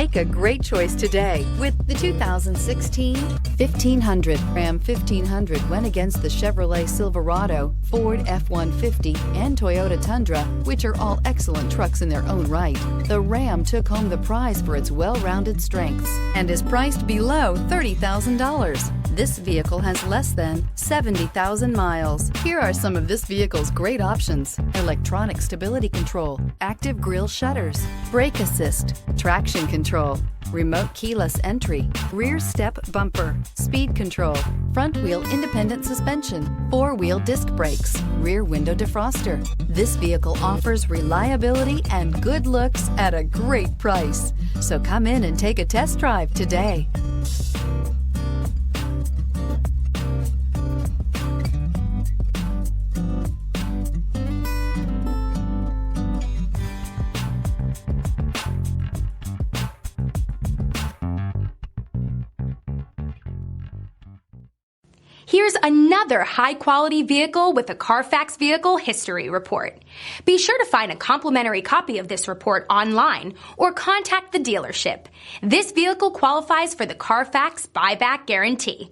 Make a great choice today with the 2016 1500. Ram 1500 went against the Chevrolet Silverado, Ford F-150, and Toyota Tundra, which are all excellent trucks in their own right. The Ram took home the prize for its well-rounded strengths and is priced below $30,000. This vehicle has less than 70,000 miles. Here are some of this vehicle's great options: electronic stability control, active grille shutters, brake assist, traction control, remote keyless entry, rear step bumper, speed control, front wheel independent suspension, four-wheel disc brakes, rear window defroster. This vehicle offers reliability and good looks at a great price. So come in and take a test drive today. Here's another high-quality vehicle with a Carfax Vehicle History Report. Be sure to find a complimentary copy of this report online or contact the dealership. This vehicle qualifies for the Carfax Buyback Guarantee.